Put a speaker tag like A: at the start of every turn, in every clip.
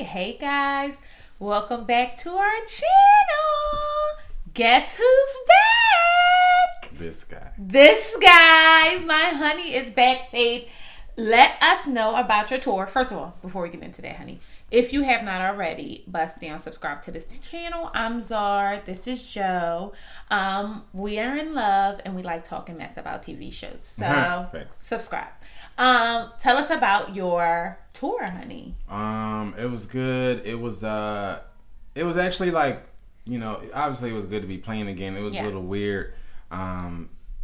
A: Hey guys, welcome back to our channel. Guess who's back? This guy, my honey, is back, babe. Let us know about your tour. First of all, before we get into that, honey, if you have not already, bust down, subscribe to this channel. I'm Zar. This is Joe. We are in love and we like talking mess about TV shows. So subscribe. Tell us about your tour, honey.
B: It was good. It was actually like, obviously it was good to be playing again. It was a little weird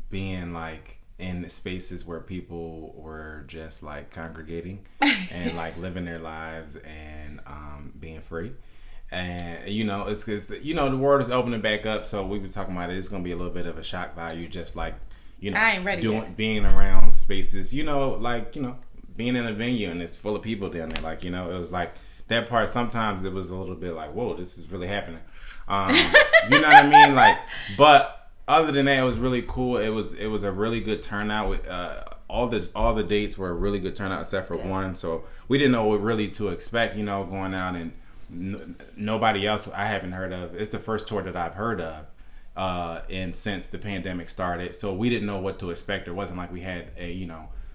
B: being like in the spaces where people were just like congregating and like living their lives and being free. And it's because the world is opening back up, so we was talking about it. It's gonna be a little bit of a shock value, just like
A: I ain't ready yet.
B: Being around spaces, being in a venue and it's full of people down there. Like, it was like that part. Sometimes it was a little bit like, whoa, this is really happening. You know what I mean? Like, but other than that, it was really cool. It was a really good turnout. With all the dates were a really good turnout except for one. So we didn't know what really to expect. Going out and nobody else I haven't heard of. It's the first tour that I've heard of. And since the pandemic started, so we didn't know what to expect. It wasn't like we had a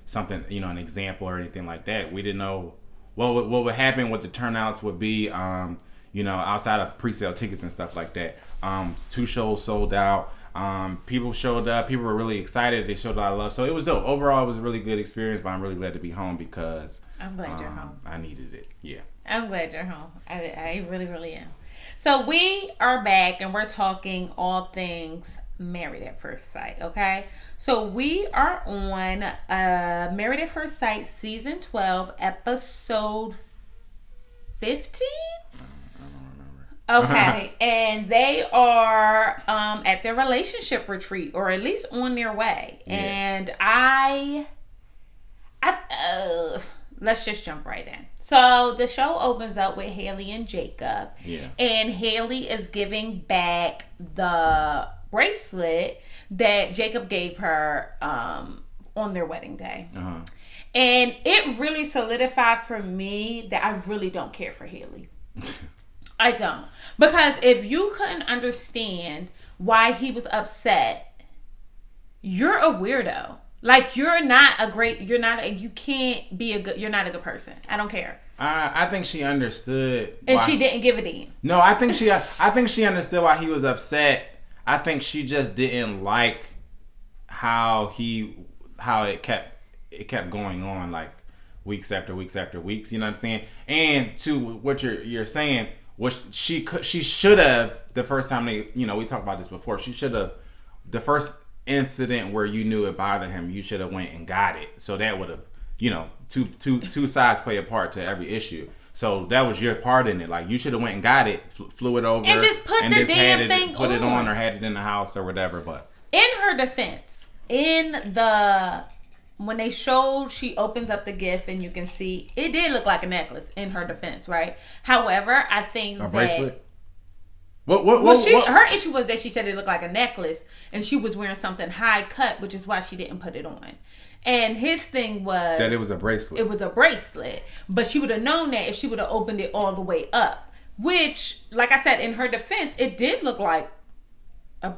B: something an example or anything like that. We didn't know what would happen, what the turnouts would be. Outside of pre-sale tickets and stuff like that. 2 shows sold out. People showed up. People were really excited. They showed a lot of love. So it was dope. Overall, it was a really good experience. But I'm really glad to be home because
A: I'm glad you're home.
B: I needed it. Yeah.
A: I'm glad you're home. I really, really am. So we are back and we're talking all things Married at First Sight, okay? So we are on Married at First Sight season 12, episode 15?
B: I don't remember.
A: Okay, and they are at their relationship retreat, or at least on their way. Yeah. And I let's just jump right in. So the show opens up with Haley and Jacob. Yeah. And Haley is giving back the bracelet that Jacob gave her on their wedding day. Uh-huh. And it really solidified for me that I really don't care for Haley. I don't. Because if you couldn't understand why he was upset, you're a weirdo. Like, you're not a good person. I don't care.
B: I think she understood.
A: And she didn't give a damn.
B: No, I think she understood why he was upset. I think she just didn't like how it kept going on, like weeks after weeks after weeks. You know what I'm saying? And to what you're saying, what she should have, the first time we talked about this before. She should have, the first incident where you knew it bothered him, you should have went and got it. So that would have, two sides play a part to every issue. So that was your part in it. Like, you should have went and got it, flew it over,
A: and just put the damn thing
B: put it on, or had it in the house or whatever. But
A: in her defense, when they showed, she opens up the gift and you can see it did look like a necklace. In her defense, right? However, I think
B: a bracelet.
A: Her issue was that she said it looked like a necklace and she was wearing something high cut, which is why she didn't put it on. And his thing was
B: that it was a bracelet.
A: It was a bracelet, but she would have known that if she would have opened it all the way up. Which, like I said, in her defense, it did look like a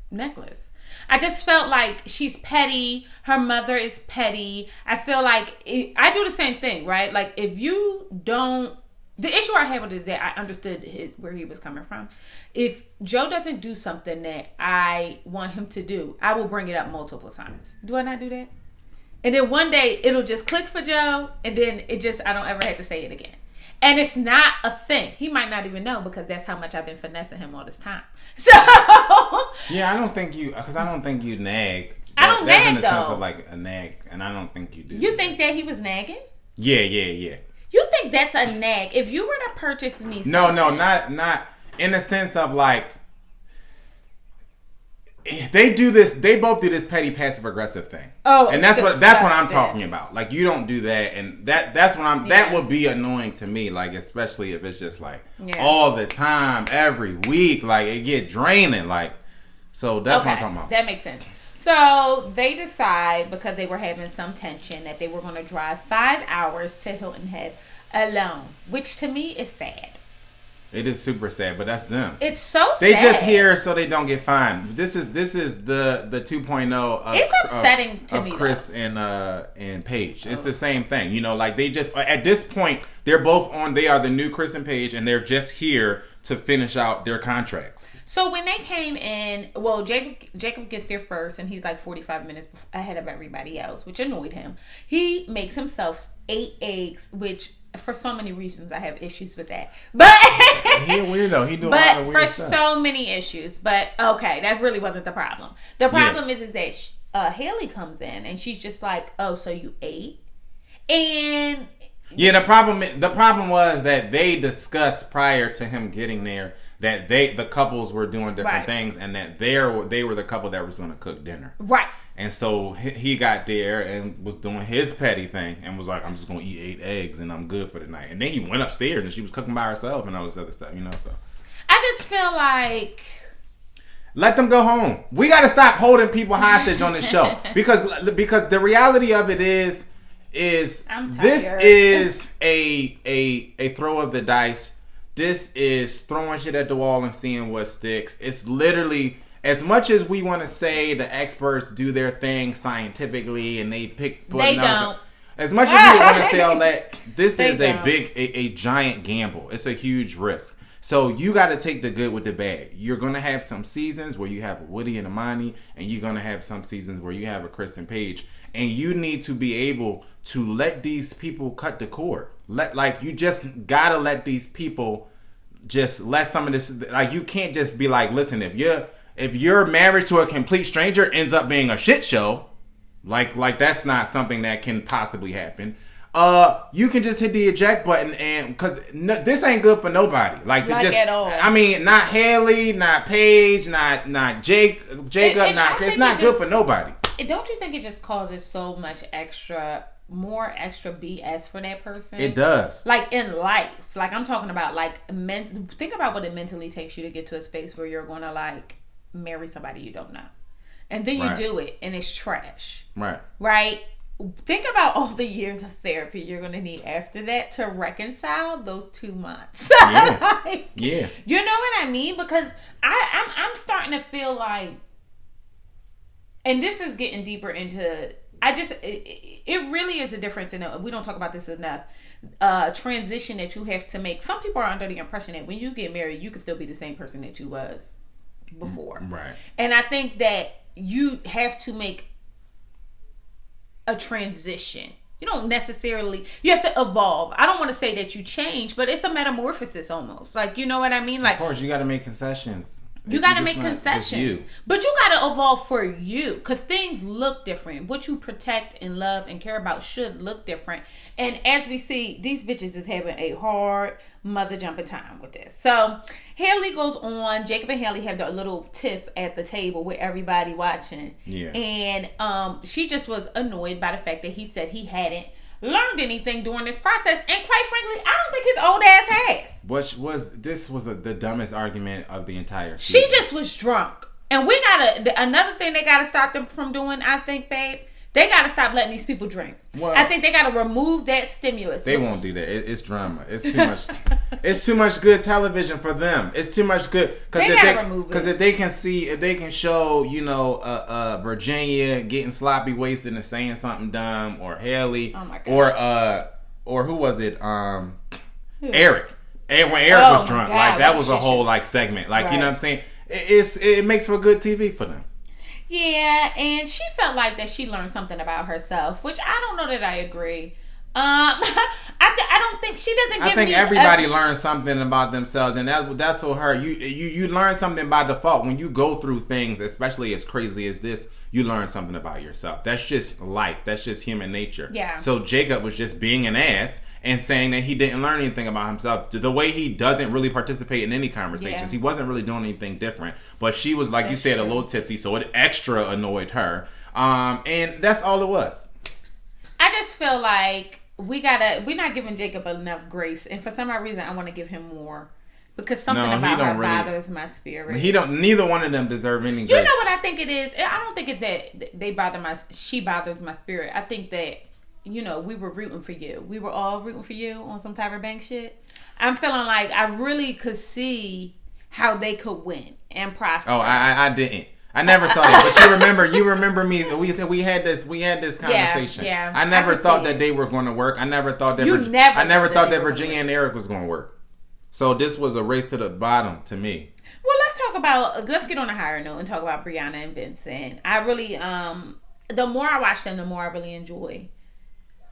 A: necklace. I just felt like she's petty. Her mother is petty. I feel like I do the same thing, right? Like, if you don't. The issue I had with it is that I understood where he was coming from. If Joe doesn't do something that I want him to do, I will bring it up multiple times. Do I not do that? And then one day it'll just click for Joe, and then I don't ever have to say it again. And it's not a thing. He might not even know, because that's how much I've been finessing him all this time. So
B: yeah, I don't think you nag.
A: I don't
B: that's
A: nag,
B: in the
A: though.
B: sense of like a nag, and I don't think you do.
A: You think that he was nagging?
B: Yeah.
A: You think that's a nag? If you were to purchase me something...
B: No, not in the sense of like, they do this. They both do this petty passive aggressive thing. Oh, and that's what I'm talking about. Like, you don't do that, and that's when that would be annoying to me. Like, especially if it's just like all the time, every week. Like, it get draining. Like, so that's what I'm talking about.
A: That makes sense. So they decide, because they were having some tension, that they were going to drive 5 hours to Hilton Head alone, which to me is sad.
B: It is super sad, but that's them.
A: It's so
B: They
A: sad.
B: just here so they don't get fined. This is the 2.0 of
A: it's upsetting to
B: of
A: me,
B: Chris and Paige. It's the same thing. You know, like they just at this point they're both on. They are the new Chris and Paige, and they're just here to finish out their contracts.
A: So when they came in, well, Jacob gets there first, and he's like 45 minutes ahead of everybody else, which annoyed him. He makes himself 8 eggs, which for so many reasons I have issues with that. But
B: He a weirdo. He doing a lot of weird
A: for
B: stuff.
A: so many issues. But okay, that really wasn't the problem. The problem is that Haley comes in and she's just like, "Oh, so you ate?" And
B: yeah, the problem was that they discussed prior to him getting there that the couples were doing different things, and that they were the couple that was going to cook dinner.
A: Right.
B: And so he got there and was doing his petty thing and was like, I'm just going to eat 8 eggs and I'm good for the night. And then he went upstairs and she was cooking by herself and all this other stuff, you know, so.
A: I just feel like...
B: Let them go home. We got to stop holding people hostage on this show. Because the reality of it is this is a throw of the dice. This is throwing shit at the wall and seeing what sticks. It's literally... As much as we want to say the experts do their thing scientifically and they pick...
A: They don't.
B: As much as we want to say all that, this is a giant gamble. It's a huge risk. So you got to take the good with the bad. You're going to have some seasons where you have a Woody and a Monty, and you're going to have some seasons where you have a Chris and Paige. And you need to be able to let these people cut the cord. You just got to let these people just let some of this... Like, you can't just be like, listen, if your marriage to a complete stranger ends up being a shit show, like that's not something that can possibly happen. You can just hit the eject button, and because this ain't good for nobody. Like
A: at all.
B: I mean, not Haley, not Paige, not Jacob, not Chris. It's not good for nobody.
A: Don't you think it just causes so much more extra BS for that person?
B: It does.
A: Like in life, like I'm talking about, like think about what it mentally takes you to get to a space where you're gonna like marry somebody you don't know, and then you do it and it's trash. Right. Think about all the years of therapy you're going to need after that to reconcile those 2 months.
B: Yeah.
A: You know what I mean? Because I'm starting to feel like, and this is getting deeper into, it really is a difference in we don't talk about this enough. Transition that you have to make. Some people are under the impression that when you get married, you can still be the same person that you was before.
B: Right.
A: And I think that you have to make a transition. You don't necessarily, you have to evolve. I don't want to say that you change, but it's a metamorphosis almost. Like, you know what I mean? Like,
B: of course, you got to make concessions.
A: You got to make concessions. But you got to evolve for you, because things look different. What you protect and love and care about should look different. And as we see, these bitches is having a hard mother jumping time with this. So Haley goes on. Jacob and Haley have their little tiff at the table with everybody watching.
B: Yeah.
A: And she just was annoyed by the fact that he said he hadn't learned anything during this process, and quite frankly, I don't think his old ass has.
B: The dumbest argument of the entire season.
A: She just was drunk, and another thing they gotta stop them from doing, I think, babe. They gotta stop letting these people drink. Well, I think they gotta remove that stimulus.
B: They won't do that. It's drama. It's too much. It's too much good television for them. It's too much good because if they can show, you know, Virginia getting sloppy wasted and saying something dumb, or Haley, or who was it? Eric. And when Eric was drunk, like that was a whole like segment. Like you know what I'm saying? It makes for good TV for them.
A: Yeah, and she felt like that she learned something about herself, which I don't know that I agree. I don't think she doesn't. I think
B: everybody learns something about themselves, and that's what her. You learn something by default when you go through things, especially as crazy as this. You learn something about yourself. That's just life. That's just human nature.
A: Yeah.
B: So Jacob was just being an ass and saying that he didn't learn anything about himself. The way he doesn't really participate in any conversations. Yeah. He wasn't really doing anything different. But she was, like you said, a little tipsy, so it extra annoyed her. And that's all it was.
A: I just feel like we're not giving Jacob enough grace, and for some odd reason I want to give him more, because something about her bothers my spirit.
B: Neither one of them deserve any grace.
A: You know what I think it is? I don't think it's that she bothers my spirit. I think that, we were rooting for you. We were all rooting for you on some Tyra Banks shit. I'm feeling like I really could see how they could win and prosper.
B: Oh, I didn't. I never saw that. But you remember me. We had this conversation.
A: Yeah.
B: I never thought that they were going to work. I never thought that that Virginia and Eric was going to work. So this was a race to the bottom to me.
A: Well, let's get on a higher note and talk about Brianna and Vincent. I really, the more I watch them, the more I really enjoy.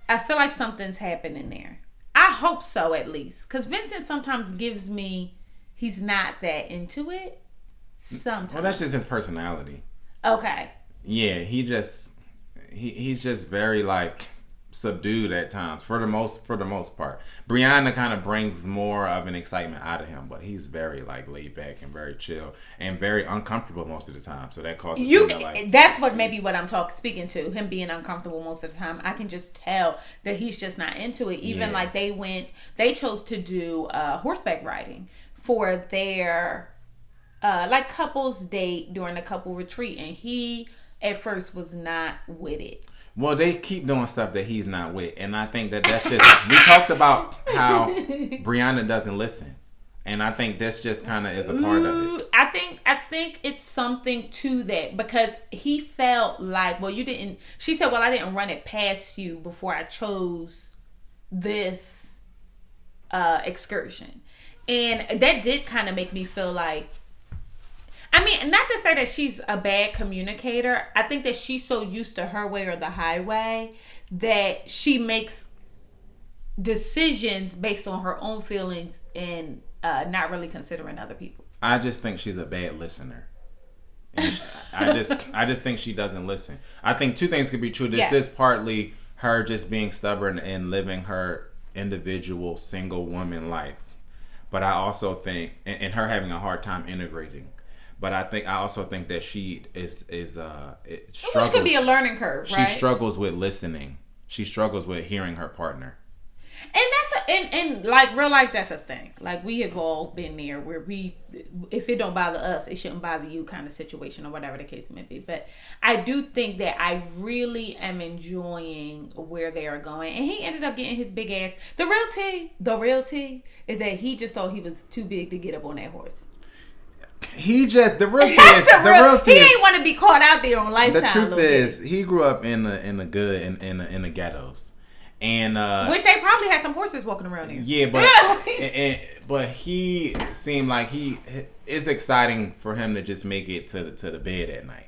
A: I feel like something's happening there. I hope so, at least. Because Vincent sometimes gives me, he's not that into it. Sometimes.
B: Well, that's just his personality.
A: Okay.
B: Yeah, he's just very subdued at times for the most part. Brianna kind of brings more of an excitement out of him, but he's very laid back and very chill and very uncomfortable most of the time. So that causes
A: that's what I'm speaking to, him being uncomfortable most of the time. I can just tell that he's just not into it. Even they chose to do horseback riding for their couples date during a couple retreat, and he at first was not with it.
B: Well, they keep doing stuff that he's not with, and I think that's just we talked about how Brianna doesn't listen, and I think this just kind of is a part of it.
A: I think it's something to that, because he felt like, well, you didn't. She said, well, I didn't run it past you before I chose this excursion, and that did kind of make me feel like. I mean, not to say that she's a bad communicator. I think that she's so used to her way or the highway that she makes decisions based on her own feelings and not really considering other people.
B: I just think she's a bad listener. I just think she doesn't listen. I think two things could be true. This is partly her just being stubborn and living her individual single woman life. But I also think, and her having a hard time integrating. But I also think that she struggles.
A: Which could be a learning curve, right?
B: She struggles with listening. She struggles with hearing her partner.
A: And that's like real life, that's a thing. Like, we have all been there where if it don't bother us, it shouldn't bother you kind of situation, or whatever the case may be. But I do think that I really am enjoying where they are going. And he ended up getting his big ass. The real tea is that he just thought he was too big to get up on that horse.
B: He ain't want
A: to be caught out there on Lifetime.
B: The truth is, he grew up in the ghettos, and
A: which they probably had some horses walking around here.
B: Yeah, but he seemed like it's exciting for him to just make it to the bed at night.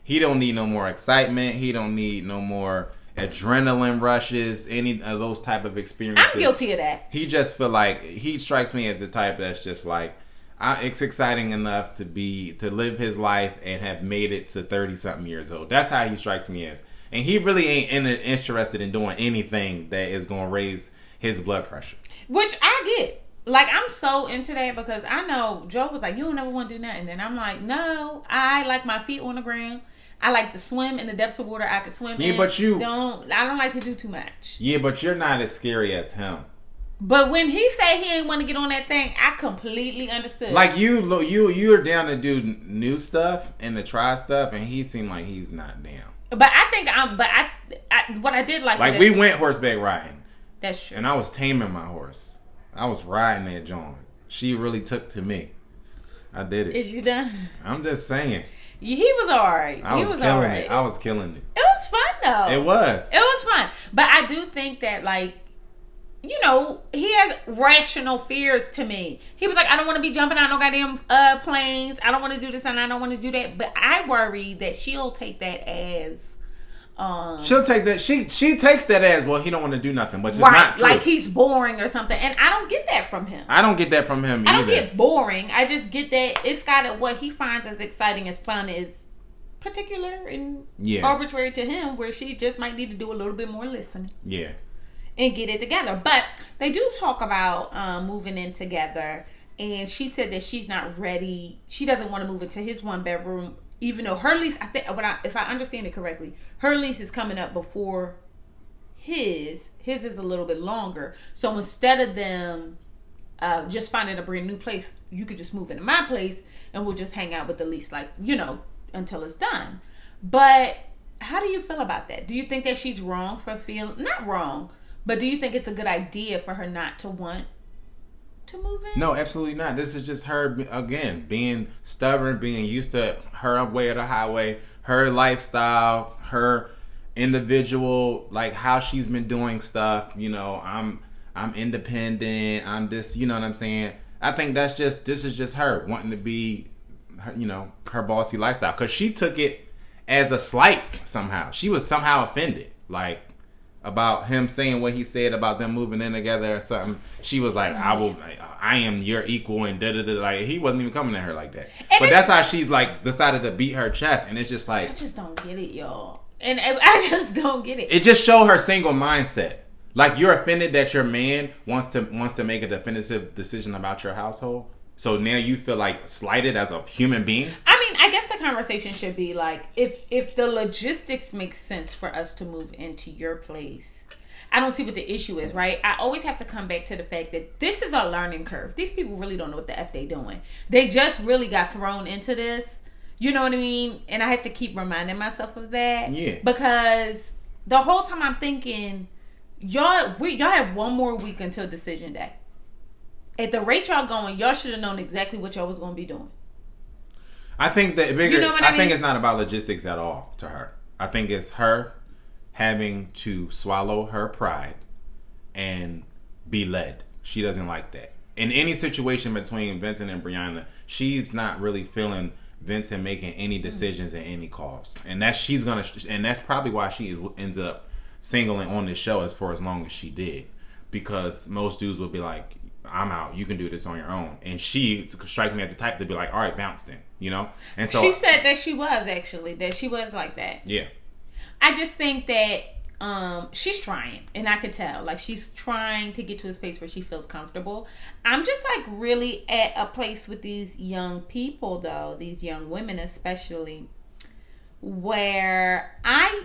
B: He don't need no more excitement. He don't need no more adrenaline rushes, any of those type of experiences.
A: I'm guilty of that.
B: He just feel like he strikes me as the type that's just like. It's exciting enough to live his life and have made it to 30-something years old. That's how he strikes me as. And he really ain't interested in doing anything that is going to raise his blood pressure.
A: Which I get. Like, I'm so into that, because I know Joe was like, you don't ever want to do nothing. And I'm like, no, I like my feet on the ground. I like to swim in the depths of water I could swim in.
B: But I
A: don't like to do too much.
B: Yeah, but you're not as scary as him.
A: But when he said he ain't want to get on that thing, I completely understood.
B: Like, you're down to do new stuff and to try stuff, and he seemed like he's not down.
A: But I think what I did like
B: we went horseback riding.
A: That's true.
B: And I was taming my horse. I was riding that joint. She really took to me. I did it.
A: Is you done?
B: I'm just saying.
A: He was alright.
B: I was killing it. I was killing it.
A: It was fun though.
B: It was.
A: It was fun. But I do think that, like, he has rational fears to me. He was like, I don't want to be jumping out no goddamn planes. I don't want to do this and I don't want to do that. But I worry that she'll take that as...
B: she'll take that. She takes that as, well, he don't want to do nothing, but it's
A: right,
B: not true.
A: Like he's boring or something. And I don't get that from him.
B: I don't get that from him either.
A: I don't get boring. I just get that it's got what he finds as exciting, as fun, is particular and arbitrary to him, where she just might need to do a little bit more listening.
B: Yeah. And
A: get it together. But they do talk about moving in together, and she said that she's not ready. She doesn't want to move into his one bedroom, even though her lease, I think, if I understand it correctly, her lease is coming up before his is a little bit longer. So instead of them just finding a brand new place. You could just move into my place and we'll just hang out with the lease, like, you know, until it's done. But how do you feel about that? Do you think that she's wrong for feeling, not wrong, but do you think it's a good idea for her not to want to move in?
B: No, absolutely not. This is just her, again, being stubborn, being used to her way or the highway, her lifestyle, her individual, like how she's been doing stuff. You know, I'm independent. I'm this, you know what I'm saying? I think this is just her wanting to be, you know, her bossy lifestyle. Because she took it as a slight somehow. She was somehow offended. Like, about him saying what he said about them moving in together or something. She was like, I am your equal and da-da-da. Like, he wasn't even coming at her like that. And but that's how she's like decided to beat her chest. And it's just like,
A: I just don't get it, y'all. And I just don't get it.
B: It just showed her single mindset. Like, you're offended that your man wants to make a definitive decision about your household. So now you feel like slighted as a human being?
A: I mean, I guess the conversation should be like, if the logistics make sense for us to move into your place, I don't see what the issue is, right? I always have to come back to the fact that this is a learning curve. These people really don't know what the F they doing. They just really got thrown into this. You know what I mean? And I have to keep reminding myself of that.
B: Yeah.
A: Because the whole time I'm thinking, y'all have one more week until decision day. At the rate y'all going, y'all should have known exactly what y'all was going to be doing.
B: I think that bigger. You know I think it's not about logistics at all to her. I think it's her having to swallow her pride and be led. She doesn't like that. In any situation between Vincent and Brianna, she's not really feeling Vincent making any decisions at any cost, and that's probably why she ends up singling on this show for as long as she did, because most dudes would be like, I'm out, you can do this on your own. And she strikes me as the type to be like, all right, bounce then, you know? And so
A: she said that she was like that.
B: Yeah.
A: I just think that she's trying, and I could tell, like, she's trying to get to a space where she feels comfortable. I'm just like really at a place with these young people, though, these young women especially, where I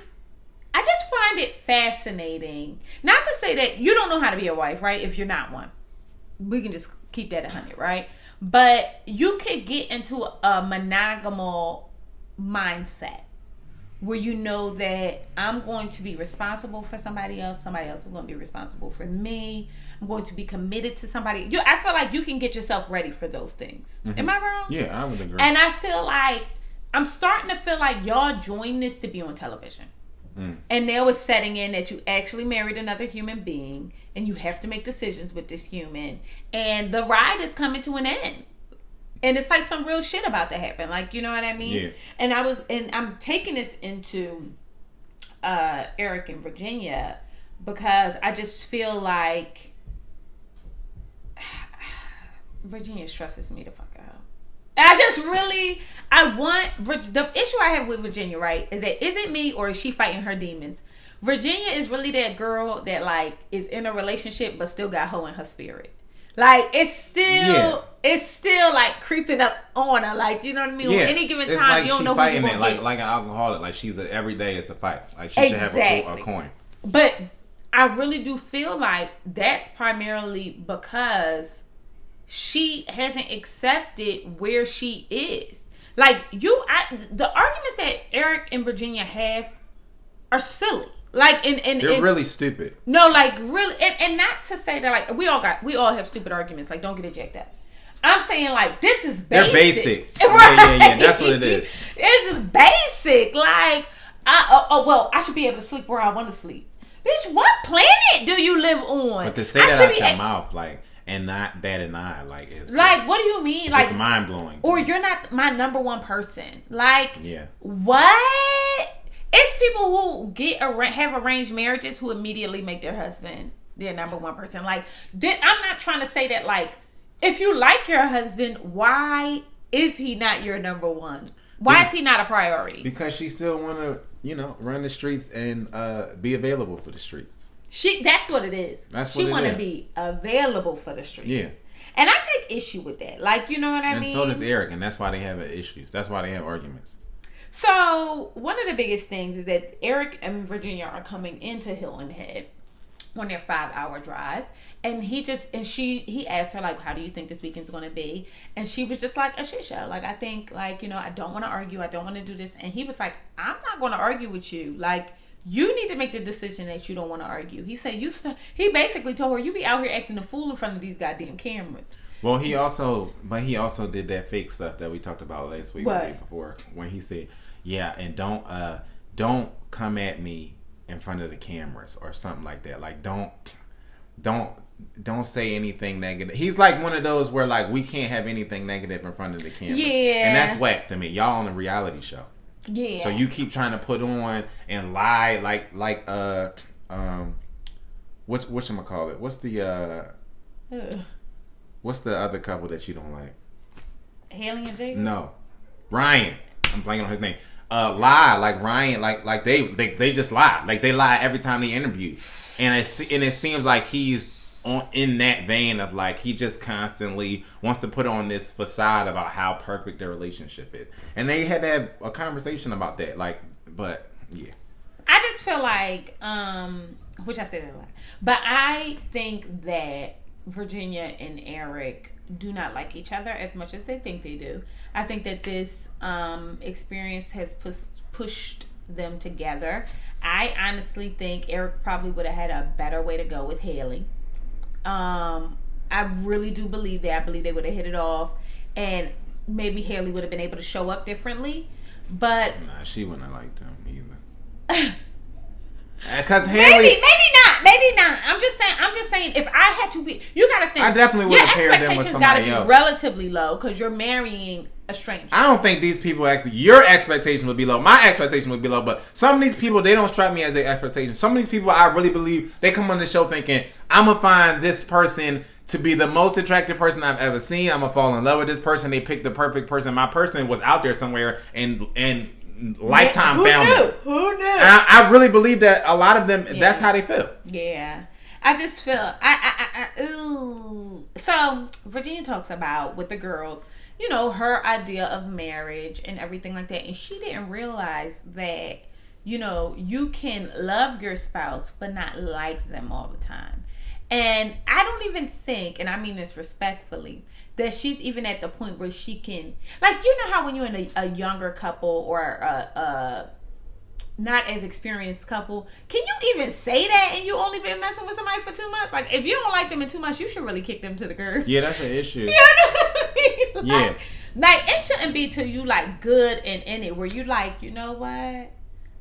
A: just find it fascinating. Not to say that you don't know how to be a wife, right? If you're not one. We can just keep that 100, right? But you could get into a monogamous mindset where you know that I'm going to be responsible for somebody else is going to be responsible for me. I'm going to be committed to somebody. I feel like you can get yourself ready for those things. Mm-hmm. Am I wrong?
B: Yeah, I would agree.
A: And I feel like I'm starting to feel like y'all joined this to be on television. And now it's setting in that you actually married another human being and you have to make decisions with this human, and the ride is coming to an end. And it's like some real shit about to happen. Like, you know what I mean?
B: Yeah.
A: And I'm taking this into Eric and Virginia because I just feel like Virginia stresses me the fuck out. The issue I have with Virginia, right, is that, is it me or is she fighting her demons? Virginia is really that girl that, like, is in a relationship but still got hoe in her spirit. Like, it's still like creeping up on her. Like, you know what I mean?
B: Yeah.
A: At any given
B: it's
A: time,
B: like
A: you don't know who you're
B: fighting
A: gonna
B: it
A: get.
B: like an alcoholic. Like, every day it's a fight. Like, she should have a coin.
A: But I really do feel like that's primarily because she hasn't accepted where she is. Like, the arguments that Eric and Virginia have are silly. Like,
B: they're really stupid.
A: No, like, really, and not to say that, like, we all have stupid arguments. Like, don't get it jacked up. I'm saying, like, this is basic.
B: They're basic.
A: Right?
B: Yeah. That's what it is.
A: It's basic. Like, I should be able to sleep where I want to sleep. Bitch, what planet do you live on?
B: But to say that out your mouth, like, and not bat an eye, like, it's
A: like, what do you mean? Like,
B: it's mind blowing.
A: Or you're not my number one person. Like,
B: yeah.
A: What? It's people who have arranged marriages who immediately make their husband their number one person. Like, I'm not trying to say that, like, if you like your husband, why is he not your number one? Why is he not a priority?
B: Because she still want to, run the streets and be available for the streets.
A: That's what it is. She want to be available for the streets.
B: Yeah.
A: And I take issue with that. Like, you know what I mean?
B: And so does Eric, and that's why they have issues. That's why they have arguments.
A: So, one of the biggest things is that Eric and Virginia are coming into Hill and Head on their 5-hour drive. And he asked her, like, how do you think this weekend's going to be? And she was just like, a shit show. Like, I think, like, I don't want to argue. I don't want to do this. And he was like, I'm not going to argue with you. Like, you need to make the decision that you don't want to argue. He said, he basically told her, you be out here acting a fool in front of these goddamn cameras.
B: Well, he also did that fake stuff that we talked about last week or the week before, when he said, yeah, and don't come at me in front of the cameras or something like that. Like, don't say anything negative. He's like one of those where, like, we can't have anything negative in front of the cameras. Yeah. And that's whack to me. Y'all on a reality show. Yeah. So you keep trying to put on and lie whatchamacallit? What's the other couple that you don't like?
A: Haley and Jada?
B: No. Ryan. I'm blanking on his name. Lie like Ryan, like they just lie. Like, they lie every time they interview. And it seems like he's in that vein of, like, he just constantly wants to put on this facade about how perfect their relationship is. And they had to have a conversation about that. Like, but yeah.
A: I just feel like, which I said a lot, but I think that Virginia and Eric do not like each other as much as they think they do. I think that this experience has pushed them together. I honestly think Eric probably would have had a better way to go with Haley. I really do believe that. I believe they would have hit it off, and maybe Haley would have been able to show up differently. But
B: she wouldn't have liked him either. Because Haley,
A: maybe not. I'm just saying. If I had to be, you gotta think.
B: I definitely would have paired them with somebody else.
A: Your expectations gotta be relatively low because you're marrying a stranger.
B: I don't think these people your expectation would be low. My expectation would be low, but some of these people, they don't strike me as their expectations. Some of these people, I really believe they come on the show thinking, I'm gonna find this person to be the most attractive person I've ever seen. I'm gonna fall in love with this person. They picked the perfect person. My person was out there somewhere and Lifetime found it.
A: Who knew?
B: I really believe that a lot of them, that's how they feel.
A: Yeah. I just feel, ooh. So, Virginia talks about, with the girls, her idea of marriage and everything like that. And she didn't realize that, you can love your spouse, but not like them all the time. And I don't even think, and I mean this respectfully, that she's even at the point where she can, like, how when you're in a younger couple or a not as experienced couple, can you even say that and you only been messing with somebody for 2 months? Like, if you don't like them in 2 months, you should really kick them to the curb.
B: Yeah, that's an issue.
A: You know what I mean?
B: Yeah.
A: Like, it shouldn't be till you, like, good and in it, where you like, you know what?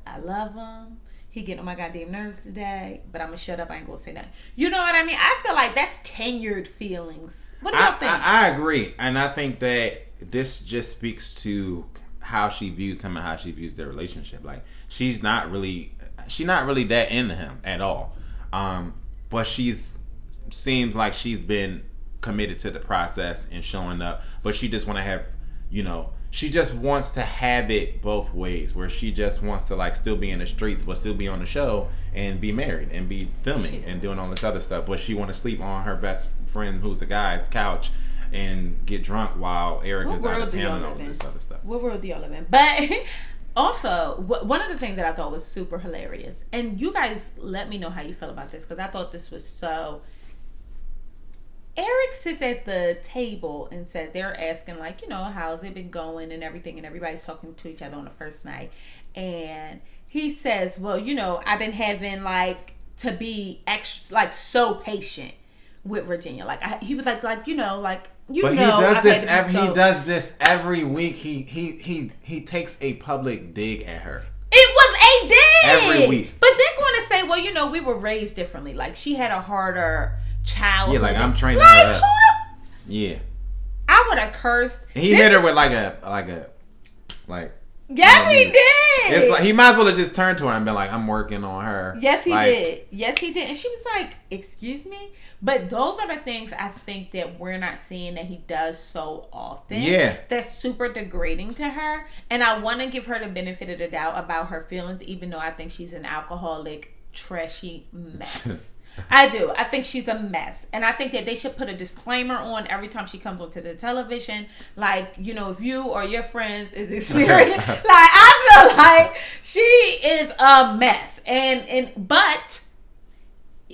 A: I love him. He getting on my goddamn nerves today, but I'm gonna shut up. I ain't gonna say nothing. You know what I mean? I feel like that's tenured feelings. What do y'all think?
B: I agree, and I think that this just speaks to how she views him and how she views their relationship. Like, she's not really that into him at all. But seems like she's been committed to the process and showing up. But she just want to have, she just wants to have it both ways, where she just wants to, like, still be in the streets but still be on the show and be married and be filming and doing all this other stuff. But she want to sleep on her best friend, who's a guy's couch, and get drunk while Eric is out of town and all this other stuff.
A: What world do y'all live in? But also, one of the things that I thought was super hilarious, and you guys let me know how you feel about this, because I thought this was so... Eric sits at the table and says, they're asking, like, how's it been going and everything, and everybody's talking to each other on the first night. And he says, well, I've been having, like, to be extra, like, so patient with Virginia. Like, he was like, like, he does
B: this every week. He takes a public dig at her.
A: It was a dig!
B: Every week.
A: But they're going to say, well, we were raised differently. Like, she had a harder... child.
B: Yeah, like, I'm training her up. Yeah.
A: I would have cursed.
B: He hit her with like.
A: Yes, he did.
B: It's like he might as well have just turned to her and been like, "I'm working on her."
A: Yes, he did. Yes, he did. And she was like, "Excuse me," but those are the things I think that we're not seeing that he does so often.
B: Yeah,
A: that's super degrading to her. And I want to give her the benefit of the doubt about her feelings, even though I think she's an alcoholic, trashy mess. I do. I think she's a mess. And I think that they should put a disclaimer on every time she comes onto the television. Like, if you or your friends is experiencing... like, I feel like she is a mess. But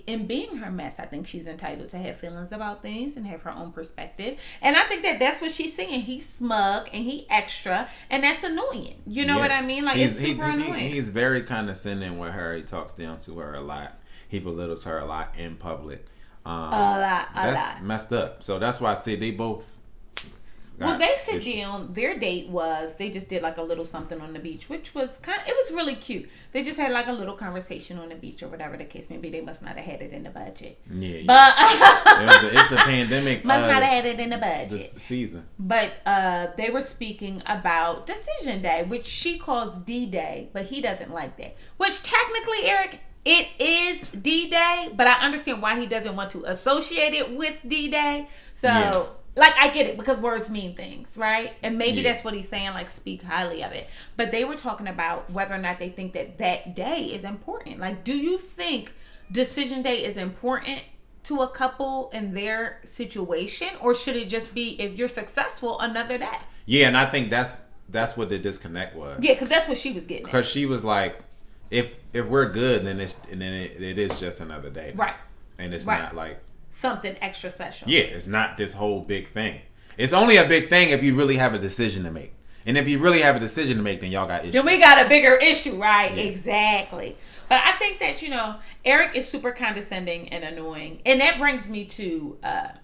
A: in being her mess, I think she's entitled to have feelings about things and have her own perspective. And I think that that's what she's saying. He's smug and he extra, and that's annoying. You know what I mean? Like, it's super annoying.
B: He's very condescending with her. He talks down to her a lot. He belittles her a lot in public. That's messed up. So that's why I say they both.
A: Well, they sit down. Their date was they just did like a little something on the beach, which was it was really cute. They just had like a little conversation on the beach or whatever the case may be. They must not have had it in the budget.
B: Yeah.
A: But
B: it's the pandemic.
A: Must not have had it in the budget.
B: This season.
A: But they were speaking about Decision Day, which she calls D-Day, but he doesn't like that. Which technically, Eric, it is D-Day, but I understand why he doesn't want to associate it with D-Day. So. Yeah. Like, I get it, because words mean things, right? And maybe that's what he's saying, like, speak highly of it. But they were talking about whether or not they think that that day is important. Like, do you think Decision Day is important to a couple in their situation? Or should it just be, if you're successful, another day?
B: Yeah, and I think that's what the disconnect was.
A: Yeah, because that's what she was getting at.
B: Because she was like, if we're good, then it is just another day.
A: Right.
B: And it's not like...
A: something extra special.
B: Yeah, it's not this whole big thing. It's only a big thing if you really have a decision to make. And if you really have a decision to make, then y'all got issues.
A: Then we got a bigger issue, right? Yeah. Exactly. But I think that, Eric is super condescending and annoying. And that brings me to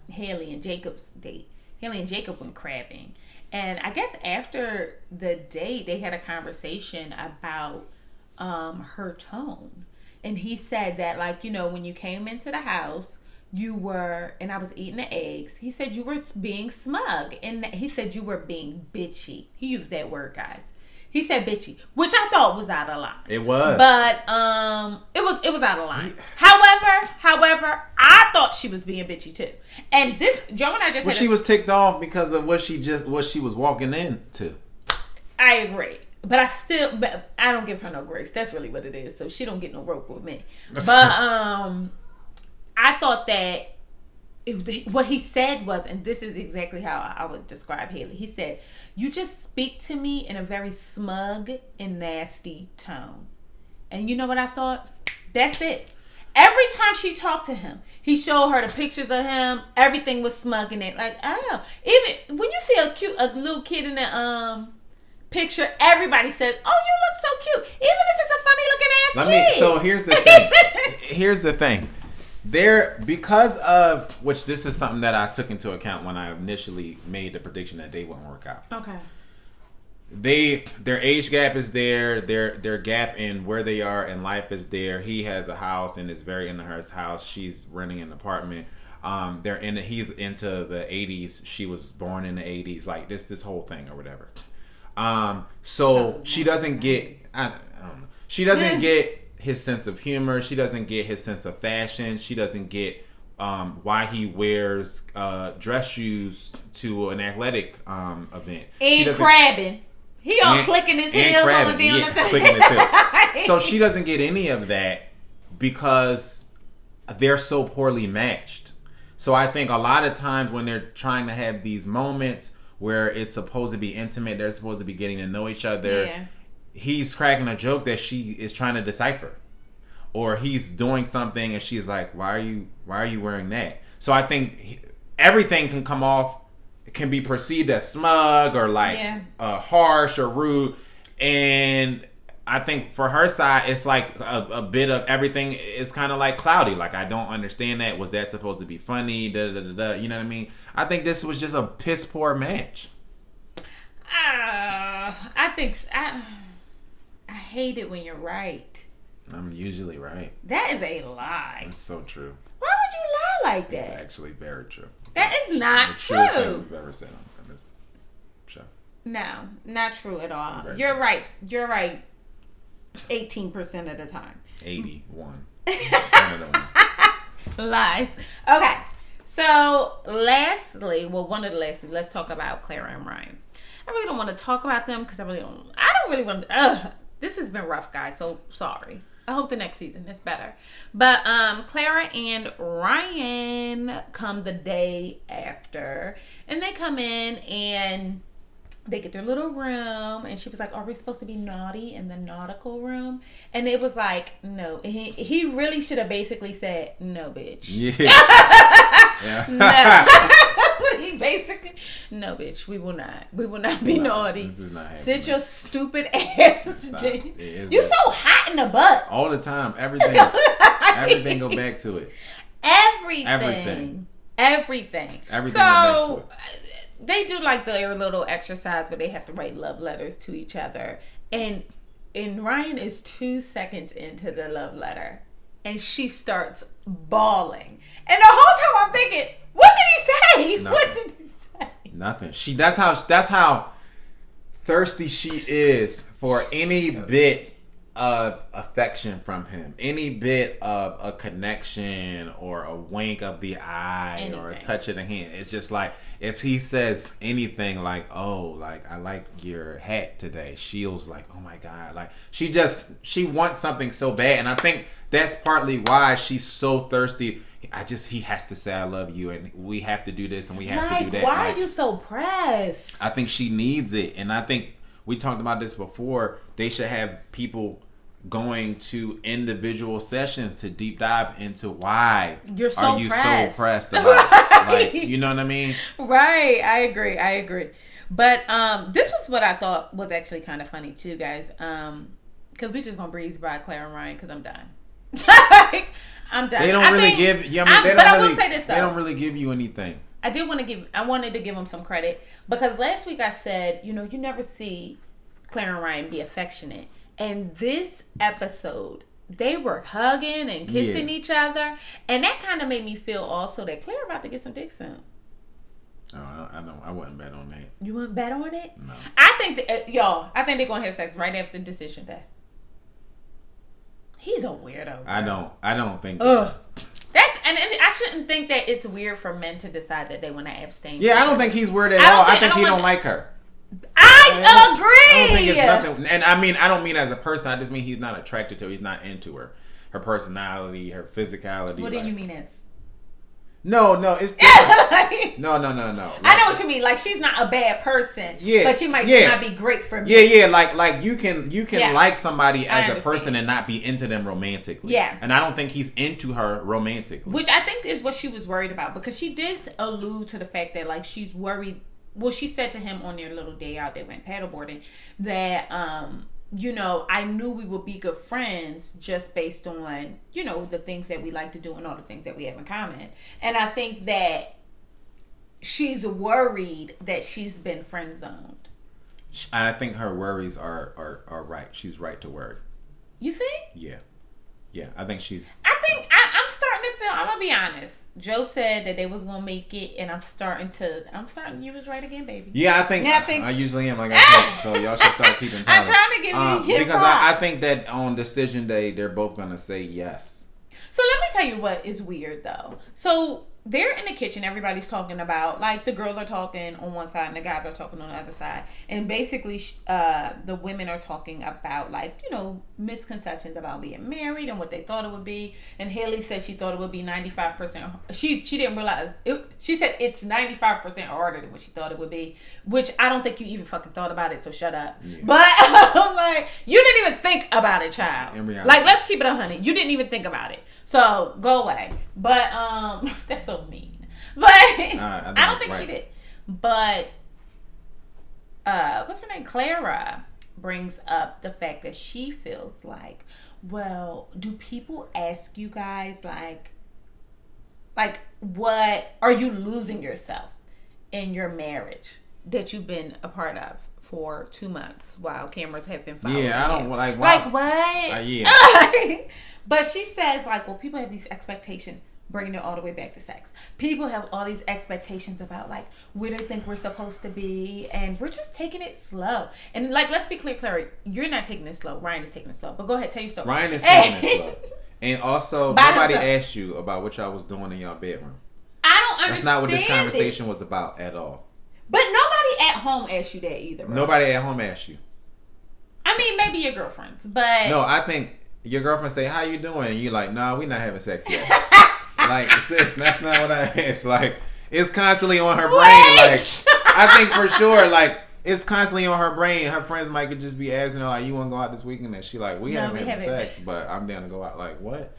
A: Haley and Jacob's date. Haley and Jacob went crabbing. And I guess after the date, they had a conversation about her tone. And he said that, like, when you came into the house, you were, and I was eating the eggs. He said you were being smug, and he said you were being bitchy. He used that word, guys. He said bitchy, which I thought was out of line.
B: It was,
A: but it was out of line. However, I thought she was being bitchy too. And this Joe and I just
B: she was ticked off because of what she was walking into.
A: I agree. But I don't give her no grace. That's really what it is. So she don't get no rope with me. But I thought that what he said was, and this is exactly how I would describe Haley. He said, you just speak to me in a very smug and nasty tone. And you know what I thought? That's it. Every time she talked to him, he showed her the pictures of him. Everything was smug in it. Like, oh, even when you see a little kid in the picture, everybody says, oh, you look so cute. Even if it's a funny looking ass kid.
B: So here's the thing. Here's the thing. Because of which, this is something that I took into account when I initially made the prediction that they wouldn't work out.
A: Okay.
B: Their age gap is there. Their gap in where they are in life is there. He has a house and is very into her house. She's renting an apartment. He's into the 80s. She was born in the 80s. Like this whole thing or whatever. So she doesn't get. I don't know. She doesn't get his sense of humor. She doesn't get his sense of fashion. She doesn't get why he wears dress shoes to an athletic event.
A: And crabbing. He all clicking his heels on the down the thing.
B: So she doesn't get any of that because they're so poorly matched. So I think a lot of times when they're trying to have these moments where it's supposed to be intimate, they're supposed to be getting to know each other. Yeah. He's cracking a joke that she is trying to decipher, or he's doing something and she's like, why are you wearing that? So I think everything can come off, can be perceived as smug or like harsh or rude. And I think for her side, it's like a bit of everything is kind of like cloudy. Like, I don't understand that. Was that supposed to be funny? You know what I mean? I think this was just a piss poor match.
A: I hate it when you're right.
B: I'm usually right.
A: That is a lie.
B: It's so true.
A: Why would you lie like that?
B: It's actually very true.
A: That is not true.
B: The truest thing we've ever said on this show.
A: No, not true at all. You're right. You're right 18% of the time.
B: 81.
A: Lies. Okay. So, one of the lastly, let's talk about Clara and Ryan. I really don't want to talk about them because I don't really want to. This has been rough, guys, so sorry. I hope the next season is better. But Clara and Ryan come the day after. And they come in and they get their little room, and she was like, are we supposed to be naughty in the nautical room? And it was like, no. He really should have basically said, no, bitch.
B: Yeah.
A: No. He basically, no, bitch, we will not be naughty.
B: This is not happening.
A: Sit your stupid ass down. You so hot in the butt.
B: All the time. Everything go back to it.
A: Everything.
B: Everything
A: So,
B: go back to it.
A: They do like their little exercise where they have to write love letters to each other. And Ryan is 2 seconds into the love letter. And she starts bawling. And the whole time I'm thinking, what did he say?
B: Nothing.
A: What did he say?
B: Nothing. That's how thirsty she is for any bit of affection from him, any bit of a connection or a wink of the eye or a touch of the hand. It's just like if he says anything like, oh, like I like your hat today, she's like, oh my God, like she wants something so bad. And I think that's partly why she's so thirsty. He has to say I love you, and we have to do this and we have to do that.
A: Why are you so pressed?
B: I think she needs it. And I think we talked about this before. They should have people going to individual sessions to deep dive into why
A: you're so
B: are you
A: pressed.
B: so pressed about
A: Right.
B: like, you know what I mean?
A: Right. I agree. But this was what I thought was actually kind of funny too, guys. Because we just gonna breeze by Clara and Ryan because I'm done. I'm done.
B: They don't really give. Yeah, I mean,
A: I will say this though.
B: They don't really give you anything.
A: I wanted to give them some credit because last week I said, you never see Clara and Ryan be affectionate. And this episode, they were hugging and kissing each other. And that kind of made me feel also that Claire about to get some dick soon.
B: Oh, I wouldn't bet on that.
A: You wouldn't bet on it?
B: No.
A: I think, I think they're going to have sex right after decision day. He's a weirdo. Bro.
B: I don't think
A: And I shouldn't think that it's weird for men to decide that they want to abstain.
B: Yeah, I don't think he's weird at all. I think he don't like her.
A: I agree.
B: I don't think it's nothing. And I mean, I don't mean as a person. I just mean he's not attracted to her. He's not into her. Her personality, her physicality.
A: What do you mean as?
B: No, it's different. No.
A: I know what you mean. Like she's not a bad person.
B: Yeah,
A: but she might not be great for me.
B: Yeah. Like you can like somebody as a person and not be into them romantically.
A: Yeah.
B: And I don't think he's into her romantically.
A: Which I think is what she was worried about because she did allude to the fact that like she's worried. Well, she said to him on their little day out, they went paddleboarding, that I knew we would be good friends just based on, the things that we like to do and all the things that we have in common. And I think that she's worried that she's been friend zoned.
B: I think her worries are right. She's right to worry.
A: You think?
B: Yeah. I think she's...
A: I'm starting to feel, I'm going to be honest. Joe said that they was going to make it, and I'm starting, you was right again, baby.
B: Yeah, I think I usually am, like I said, so y'all should start keeping time.
A: I'm trying to give you
B: because I think that on decision day, they're both going to say yes.
A: So let me tell you what is weird, though. So they're in the kitchen. Everybody's talking about, like, the girls are talking on one side and the guys are talking on the other side. And basically, the women are talking about, like, misconceptions about being married and what they thought it would be. And Haley said she thought it would be 95%. She didn't realize. She said it's 95% harder than what she thought it would be. Which I don't think you even fucking thought about it, so shut up. Yeah. But I'm like, you didn't even think about it, child. Like, let's keep it 100. You didn't even think about it. So go away. But that's so mean. But I don't think she did. But what's her name? Clara brings up the fact that she feels like, well, do people ask you guys like what are you losing yourself in your marriage that you've been a part of for 2 months while cameras have been following?
B: Yeah, I don't
A: you?
B: like
A: what?
B: Yeah.
A: But she says, like, well, people have these expectations, bringing it all the way back to sex. People have all these expectations about, like, where they think we're supposed to be, and we're just taking it slow. And, like, let's be clear, Clara, you're not taking it slow. Ryan is taking it slow. But go ahead, tell your story.
B: Ryan is taking it slow. And also, nobody asked you about what y'all was doing in your bedroom.
A: I don't understand.
B: That's not what this conversation was about at all.
A: But nobody at home asked you that either, right?
B: Nobody at home asked you.
A: I mean, maybe your girlfriends, but...
B: No, I think... Your girlfriend say, how you doing? And you like, nah, we not having sex yet. Like, sis, that's not what I asked. Like, it's constantly on her brain. Like, I think for sure, like, it's constantly on her brain. Her friends might could just be asking her like, "You want to go out this weekend?" And she like, "We haven't had sex, but I'm down to go out." Like what?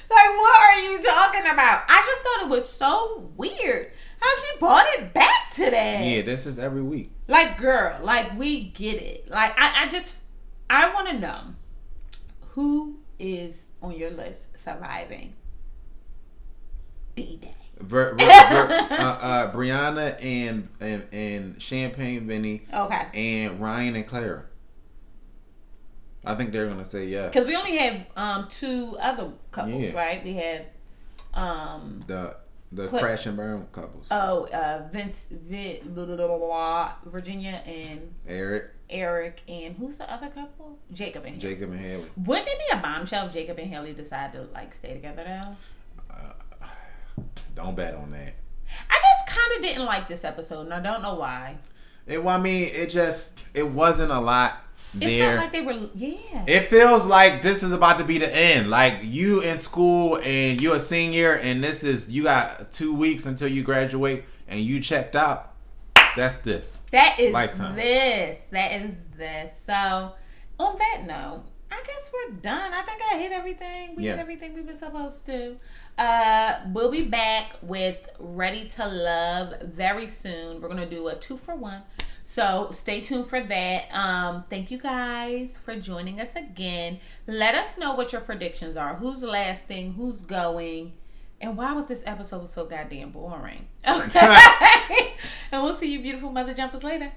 A: Like what are you talking about? I just thought it was so weird how she brought it back to that.
B: Yeah, this is every week.
A: Like, girl, like we get it. Like I want to know who is on your list surviving D-Day.
B: Brianna and Champagne Vinny.
A: Okay.
B: And Ryan and Clara. I think they're gonna say yes.
A: Because we only have 2 other couples, right? We have
B: the Crash and Burn couples.
A: Oh, Virginia and Eric, and who's the other couple? Jacob and
B: Haley.
A: Wouldn't it be a bombshell if Jacob and Haley decide to like stay together now?
B: Don't bet on that.
A: I just kind of didn't like this episode, and I don't know why.
B: It wasn't a lot there.
A: It felt like they were, yeah.
B: It feels like this is about to be the end. Like you in school and you're a senior, and you got 2 weeks until you graduate, and you checked out. That's this.
A: That is
B: Lifetime.
A: That is this. So, on that note, I guess we're done. I think I hit everything. We hit everything we were supposed to. We'll be back with Ready to Love very soon. We're gonna do a 2-for-1. So stay tuned for that. Thank you guys for joining us again. Let us know what your predictions are. Who's lasting? Who's going? And why was this episode so goddamn boring? Okay. And we'll see you beautiful mother jumpers later.